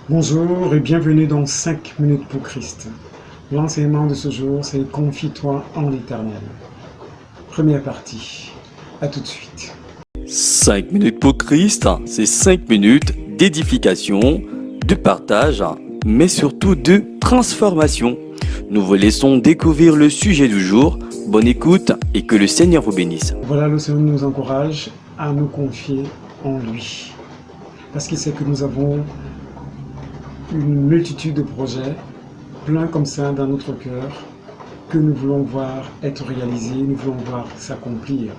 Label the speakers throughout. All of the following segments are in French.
Speaker 1: Bonjour et bienvenue dans 5 minutes pour Christ. L'enseignement de ce jour, c'est Confie-toi en l'Éternel. Première partie. À tout de suite.
Speaker 2: 5 minutes pour Christ, c'est 5 minutes d'édification, de partage, mais surtout de transformation. Nous vous laissons découvrir le sujet du jour. Bonne écoute et que le Seigneur vous bénisse.
Speaker 1: Voilà, le Seigneur nous encourage à nous confier en lui. Parce qu'il sait que nous avons une multitude de projets, plein comme ça dans notre cœur, que nous voulons voir être réalisés, nous voulons voir s'accomplir.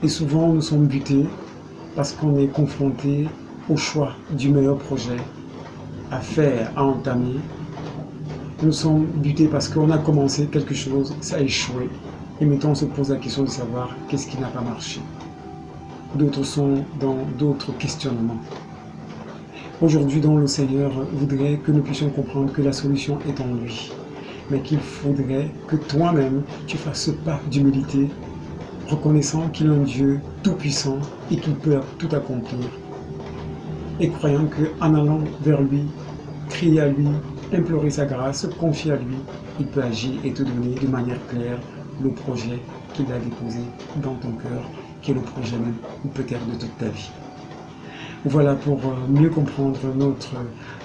Speaker 1: Et souvent, nous sommes butés parce qu'on est confronté au choix du meilleur projet à faire, à entamer. Nous sommes butés parce qu'on a commencé quelque chose, ça a échoué. Et maintenant, on se pose la question de savoir qu'est-ce qui n'a pas marché. D'autres sont dans d'autres questionnements. Aujourd'hui, donc, le Seigneur voudrait que nous puissions comprendre que la solution est en lui. Mais qu'il faudrait que toi-même, tu fasses ce pas d'humilité, reconnaissant qu'il est un Dieu tout-puissant et qu'il peut tout accomplir. Et croyant qu'en allant vers lui, crier à lui, implorer sa grâce, se confier à lui, il peut agir et te donner de manière claire le projet qu'il a déposé dans ton cœur, qui est le projet même, ou peut-être de toute ta vie. Voilà, pour mieux comprendre notre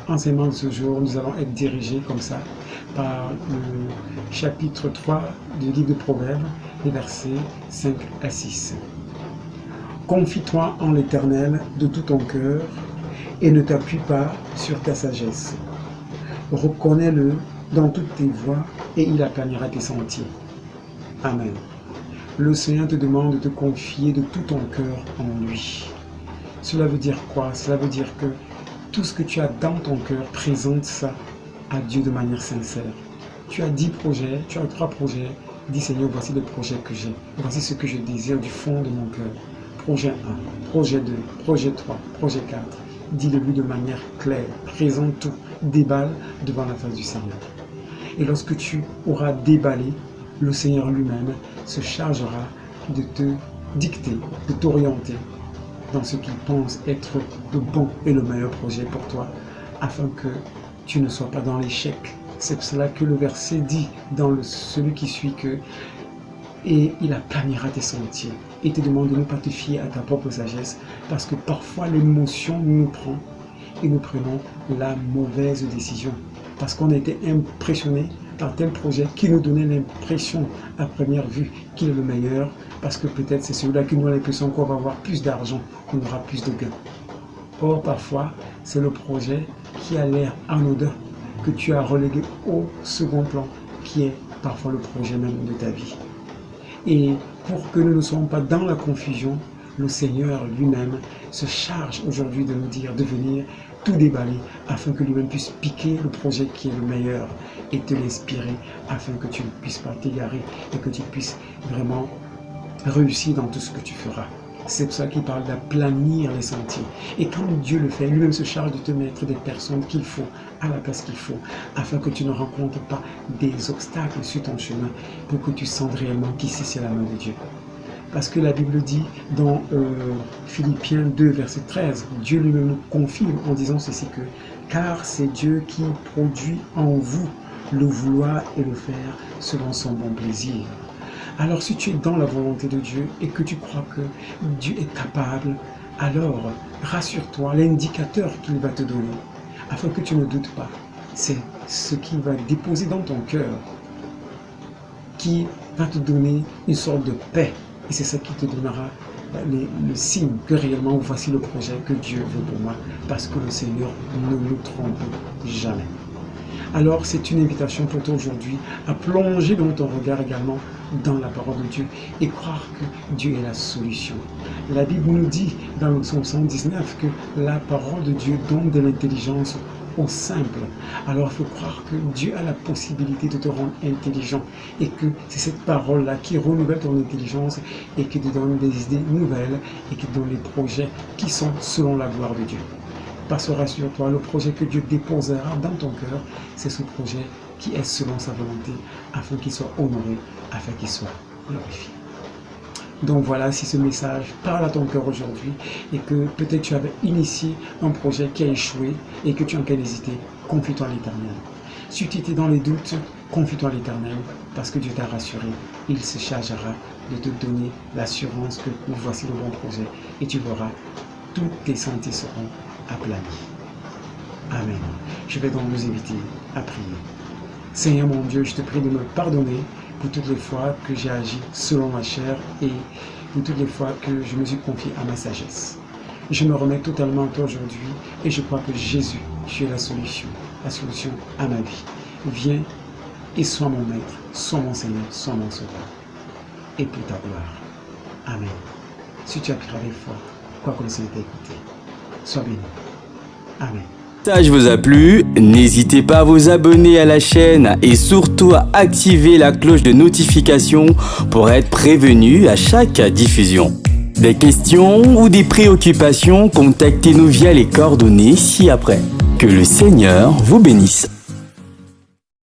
Speaker 1: enseignement de ce jour, nous allons être dirigés comme ça par le chapitre 3 du livre de Proverbes, les versets 5 à 6. Confie-toi en l'Éternel de tout ton cœur et ne t'appuie pas sur ta sagesse. Reconnais-le dans toutes tes voies et il aplanira tes sentiers. Amen. Le Seigneur te demande de te confier de tout ton cœur en lui. Cela veut dire quoi? Cela veut dire que tout ce que tu as dans ton cœur, présente ça à Dieu de manière sincère. Tu as 10 projets, tu as 3 projets. Dis Seigneur, voici le projet que j'ai. Voici ce que je désire du fond de mon cœur. Projet 1, projet 2, projet 3, projet 4. Dis-le-lui de manière claire. Présente tout. Déballe devant la face du Seigneur. Et lorsque tu auras déballé, le Seigneur lui-même se chargera de te dicter, de t'orienter dans ce qu'il pense être le bon et le meilleur projet pour toi, afin que tu ne sois pas dans l'échec. C'est pour cela que le verset dit dans celui qui suit que « Et il aplanira tes sentiers » et te demande de ne pas te fier à ta propre sagesse, parce que parfois l'émotion nous prend et nous prenons la mauvaise décision. Parce qu'on a été impressionné par tel projet qui nous donnait l'impression à première vue qu'il est le meilleur, parce que peut-être c'est celui-là qui nous a l'impression qu'on va avoir plus d'argent, qu'on aura plus de gains. Or, parfois, c'est le projet qui a l'air anodin, que tu as relégué au second plan, qui est parfois le projet même de ta vie. Et pour que nous ne soyons pas dans la confusion, le Seigneur lui-même se charge aujourd'hui de nous dire, de venir tout déballer, afin que lui-même puisse piquer le projet qui est le meilleur et te l'inspirer, afin que tu ne puisses pas t'égarer et que tu puisses vraiment réussir dans tout ce que tu feras. C'est pour ça qu'il parle d'aplanir les sentiers. Et quand Dieu le fait, lui-même se charge de te mettre des personnes qu'il faut, à la place qu'il faut, afin que tu ne rencontres pas des obstacles sur ton chemin, pour que tu sentes réellement qu'ici c'est la main de Dieu. Parce que la Bible dit dans Philippiens 2, verset 13, Dieu lui-même nous confirme en disant ceci que « Car c'est Dieu qui produit en vous le vouloir et le faire selon son bon plaisir. » Alors si tu es dans la volonté de Dieu et que tu crois que Dieu est capable, alors rassure-toi, l'indicateur qu'il va te donner, afin que tu ne doutes pas, c'est ce qu'il va déposer dans ton cœur, qui va te donner une sorte de paix. Et c'est ça qui te donnera le signe que réellement voici le projet que Dieu veut pour moi, parce que le Seigneur ne nous trompe jamais. Alors c'est une invitation pour toi aujourd'hui à plonger dans ton regard également dans la parole de Dieu et croire que Dieu est la solution. La Bible nous dit dans le psaume 119 que la parole de Dieu donne de l'intelligence au simple. Alors il faut croire que Dieu a la possibilité de te rendre intelligent et que c'est cette parole-là qui renouvelle ton intelligence et qui te donne des idées nouvelles et qui te donne les projets qui sont selon la gloire de Dieu. Parce que rassure-toi, le projet que Dieu déposera dans ton cœur, c'est ce projet qui est selon sa volonté, afin qu'il soit honoré, afin qu'il soit glorifié. Donc voilà, si ce message parle à ton cœur aujourd'hui et que peut-être tu avais initié un projet qui a échoué et que tu es en train d'hésiter, confie-toi à l'Éternel. Si tu étais dans les doutes, confie-toi à l'Éternel parce que Dieu t'a rassuré. Il se chargera de te donner l'assurance que voici le bon projet et tu verras, tous tes sentiers seront aplanis. Amen. Je vais donc vous inviter à prier. Seigneur mon Dieu, je te prie de me pardonner pour toutes les fois que j'ai agi selon ma chair et pour toutes les fois que je me suis confié à ma sagesse. Je me remets totalement à toi aujourd'hui et je crois que Jésus, tu es la solution à ma vie. Viens et sois mon maître, sois mon Seigneur, sois mon sauveur. Et pour ta gloire. Amen. Si tu as prié avec foi, quoi que le Seigneur t'ait écouté, sois béni. Amen.
Speaker 2: Si le message vous a plu, n'hésitez pas à vous abonner à la chaîne et surtout à activer la cloche de notification pour être prévenu à chaque diffusion. Des questions ou des préoccupations, contactez-nous via les coordonnées ci-après. Que le Seigneur vous bénisse.